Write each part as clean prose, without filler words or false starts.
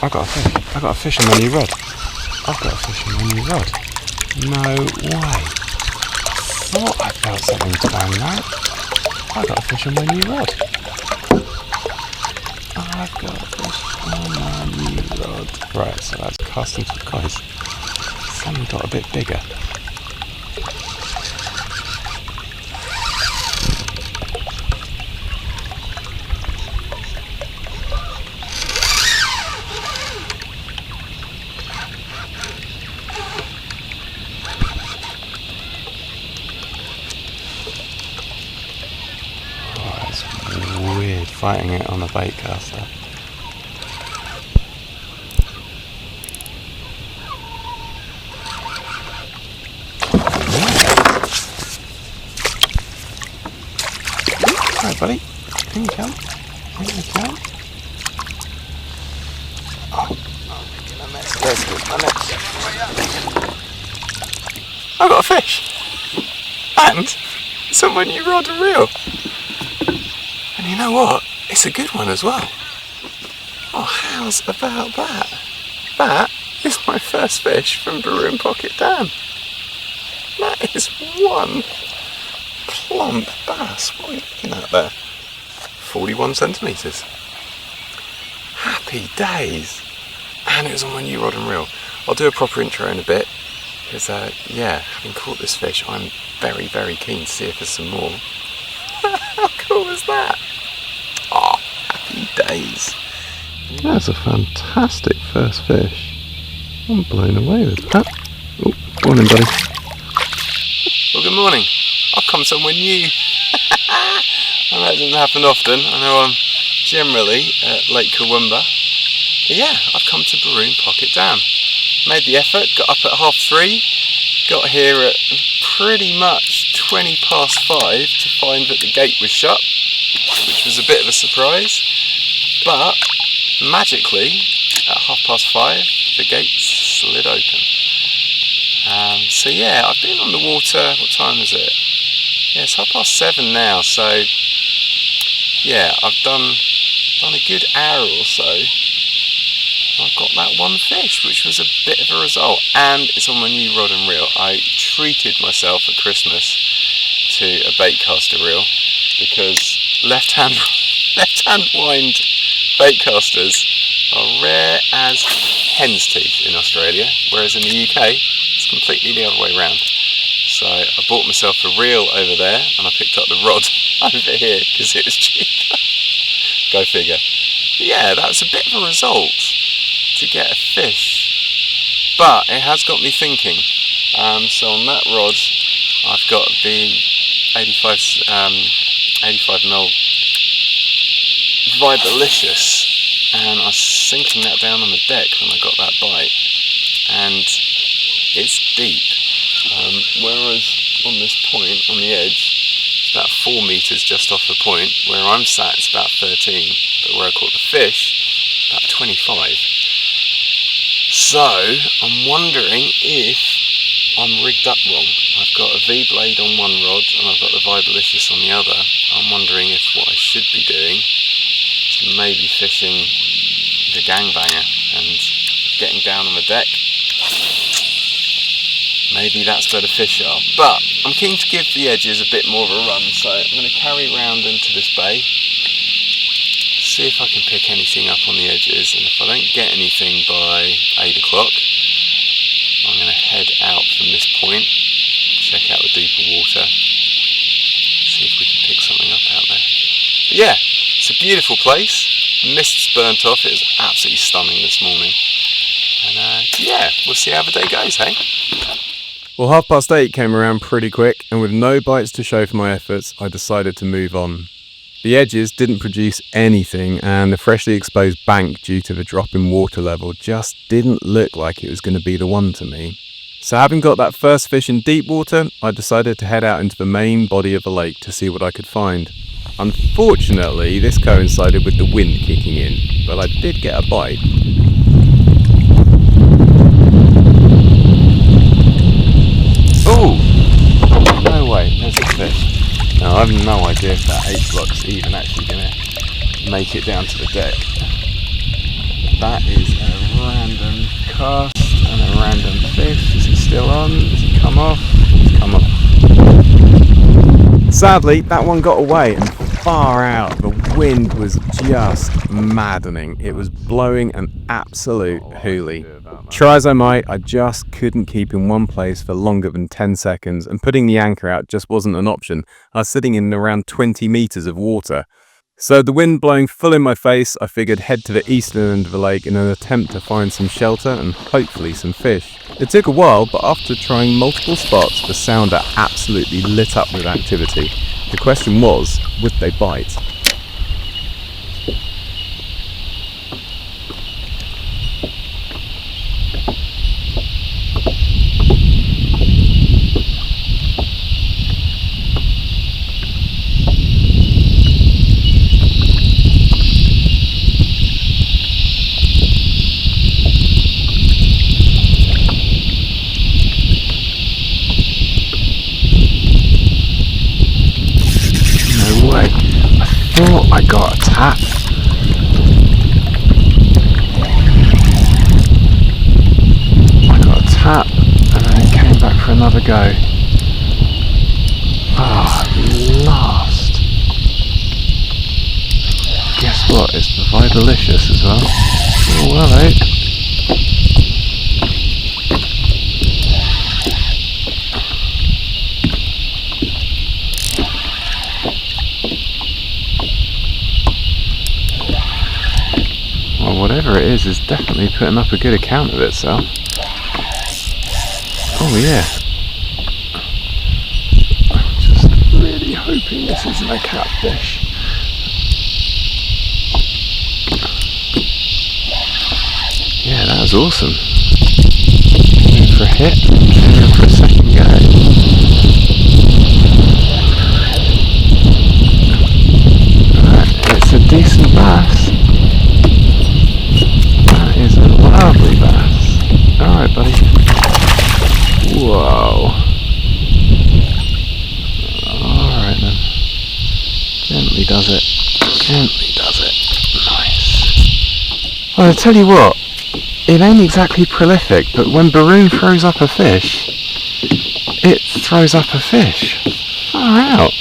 I've got a fish. I've got a fish on my new rod. I've got a fish on my new rod. No way. I thought I felt something twang that. I've got a fish on my new rod. I've got a fish on my new rod. Right, so that's casting for guys. Suddenly got a bit bigger. Weird fighting it on a bait caster. Alright buddy, in you come, in you come. Oh, my net's dirty, my net's way up. I've got a fish! And it's on my new rod and reel. And you know what? It's a good one as well. Oh, how's about that? That is my first fish from Baroon Pocket Dam. That is one plump bass. What are you looking at there? 41 centimetres. Happy days. And it was on my new rod and reel. I'll do a proper intro in a bit. Because, yeah, having caught this fish, I'm very, very keen to see if there's some more. How cool was that? Oh, happy days. That's a fantastic first fish. I'm blown away with that. Oh, morning buddy. Well, good morning. I've come somewhere new. And that doesn't happen often. I know I'm generally at Lake Koowoomba. But yeah, I've come to Baroon Pocket Dam. Made the effort, got up at 3:30. Got here at pretty much 5:20 to find that the gate was shut, which was a bit of a surprise, but magically at 5:30 the gates slid open. So yeah, I've been on the water. What time is it? Yeah, it's 7:30 now, so yeah, I've done a good hour or so. I've got that one fish, which was a bit of a result, and it's on my new rod and reel. I treated myself at Christmas to a bait caster reel, because left-hand wind bait casters are rare as hen's teeth in Australia, whereas in the UK it's completely the other way around. So I bought myself a reel over there, and I picked up the rod over here because it was cheaper. Go figure. But yeah, that was a bit of a result to get a fish, but it has got me thinking. So on that rod I've got the 85mm Vibalicious, and I was sinking that down on the deck when I got that bite, and it's deep, whereas on this point on the edge it's about 4 metres just off the point. Where I'm sat it's about 13, but where I caught the fish about 25. So I'm wondering if I'm rigged up wrong. I've got a V-blade on one rod and I've got the Vibalicious on the other. I'm wondering if what I should be doing is maybe fishing the gangbanger and getting down on the deck. Maybe that's where the fish are. But I'm keen to give the edges a bit more of a run, so I'm going to carry round into this bay, see if I can pick anything up on the edges, and if I don't get anything by 8 o'clock, I'm going to head out from this point, check out the deeper water, see if we can pick something up out there. But yeah, it's a beautiful place. The mist's burnt off. It was absolutely stunning this morning. And yeah, we'll see how the day goes, hey? Well, 8:30 came around pretty quick, and with no bites to show for my efforts, I decided to move on. The edges didn't produce anything, and the freshly exposed bank, due to the drop in water level, just didn't look like it was going to be the one to me. So having got that first fish in deep water, I decided to head out into the main body of the lake to see what I could find. Unfortunately, this coincided with the wind kicking in, but I did get a bite. Oh! No way, there's a fish. Now I have no idea if that H-block's even actually going to make it down to the deck. That is a random cast and a random fish. Is he still on? Does he come off? He's come off. Sadly, that one got away and far out. The wind was just maddening. It was blowing an absolute hoolie. Try as I might, I just couldn't keep in one place for longer than 10 seconds, and putting the anchor out just wasn't an option. I was sitting in around 20 meters of water. So the wind blowing full in my face, I figured head to the eastern end of the lake in an attempt to find some shelter and hopefully some fish. It took a while, but after trying multiple spots, the sounder absolutely lit up with activity. The question was, would they bite? I got a tap. I got a tap and then it came back for another go. Ah, last. Guess what? It's delicious as well. Oh well, eh? Whatever it is definitely putting up a good account of itself. Oh yeah. I'm just really hoping this isn't a catfish. Yeah, that was awesome. Came in for a hit, came in for a second go. Right, it's a decent bass. Lovely bass. Alright, buddy. Whoa. Alright then. Gently does it. Gently does it. Nice. Well, I tell you what, it ain't exactly prolific, but when Baroon throws up a fish, it throws up a fish. Far out.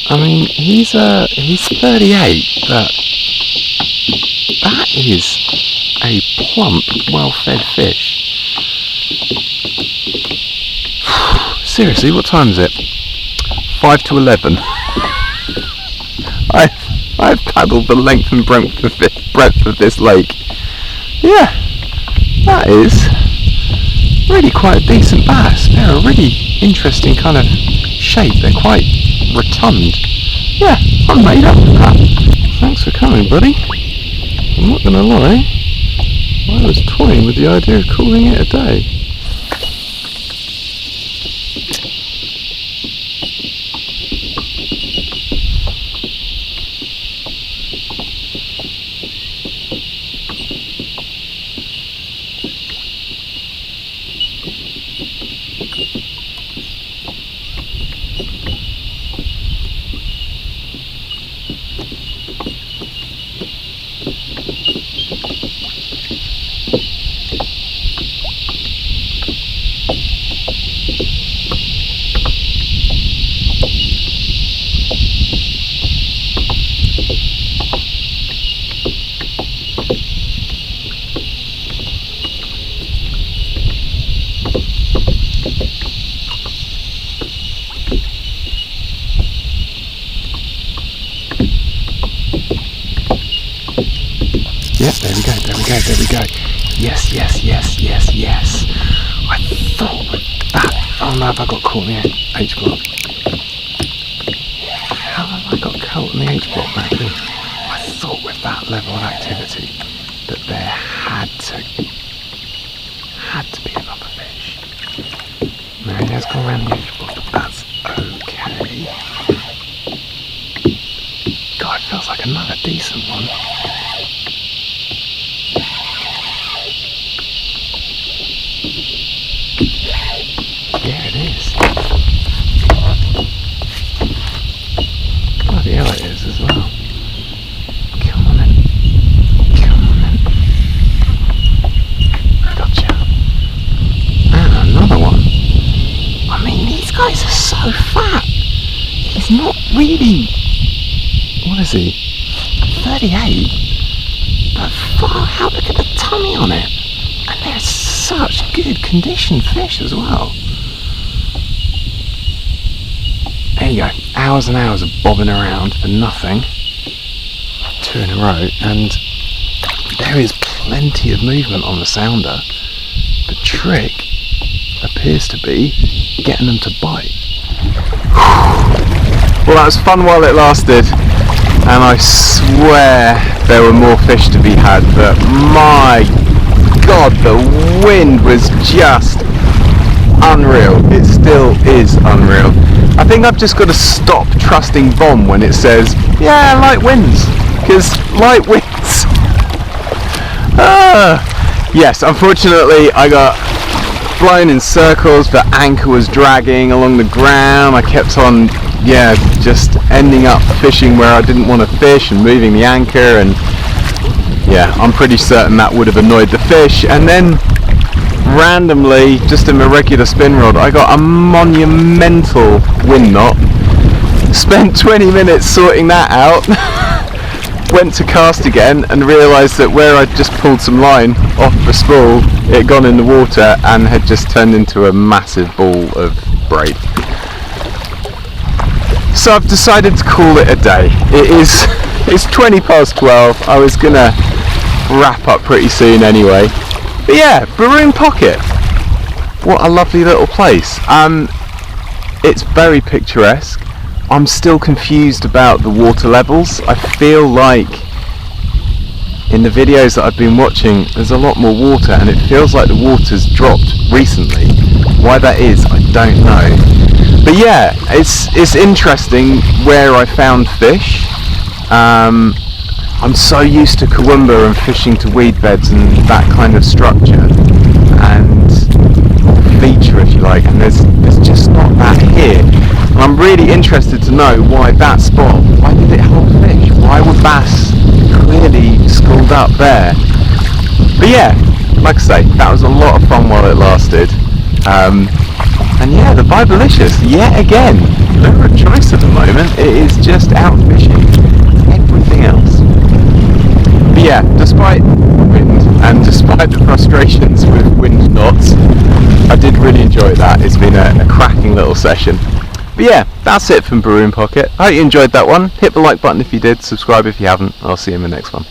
I mean, he's 38, but that is a plump, well-fed fish. Seriously, what time is it? 5 to 11. I've paddled the length and breadth of this lake. Yeah, that is really quite a decent bass. They're a really interesting kind of shape. They're quite rotund. Yeah, I'm made up for that. Thanks for coming, buddy. I'm not gonna lie, I was toying with the idea of calling it a day. Yes, there we go. Yes. I thought with that. Oh no, have I got caught in the H block? How have I got caught in the H block back then? I thought with that level of activity that there had to be another fish. No, he has gone around the H block, but that's okay. God, it feels like another decent one. Yeah, it is. Bloody hell it is as well. Come on then. so fat. He's not really, what is he, 38? But far out, look at the tummy on it. And they're such good condition fish as well. There you go, hours and hours of bobbing around for nothing. 2 in a row, and there is plenty of movement on the sounder. The trick appears to be getting them to bite. Well, that was fun while it lasted, and I swear there were more fish to be had, but my God, the wind was just unreal. It still is unreal. I think I've just got to stop trusting Vom when it says, yeah, light winds, because light winds. Yes, unfortunately I got blown in circles, the anchor was dragging along the ground. I kept on, just ending up fishing where I didn't want to fish and moving the anchor, and yeah, I'm pretty certain that would have annoyed the fish. And then randomly, just in my regular spin rod, I got a monumental wind knot. Spent 20 minutes sorting that out. Went to cast again and realised that where I'd just pulled some line off the spool, it had gone in the water and had just turned into a massive ball of braid. So I've decided to call it a day. It's 20 past 12. I was gonna wrap up pretty soon anyway. But yeah, Baroon Pocket. What a lovely little place. It's very picturesque. I'm still confused about the water levels. I feel like in the videos that I've been watching there's a lot more water, and it feels like the water's dropped recently. Why that is, I don't know. But yeah, it's interesting where I found fish. I'm so used to Kawumba and fishing to weed beds and that kind of structure and feature, if you like, and there's just not that here. And I'm really interested to know why that spot, why did it hold fish? Why were bass clearly schooled up there? But yeah, like I say, that was a lot of fun while it lasted. And yeah, the Bibalicious, yet again, never a choice at the moment. It is just out fishing everything else. But yeah, despite the wind and despite the frustrations with wind knots, I did really enjoy that. It's been a cracking little session. But yeah, that's it from Baroon Pocket. I hope you enjoyed that one. Hit the like button if you did, subscribe if you haven't. I'll see you in the next one.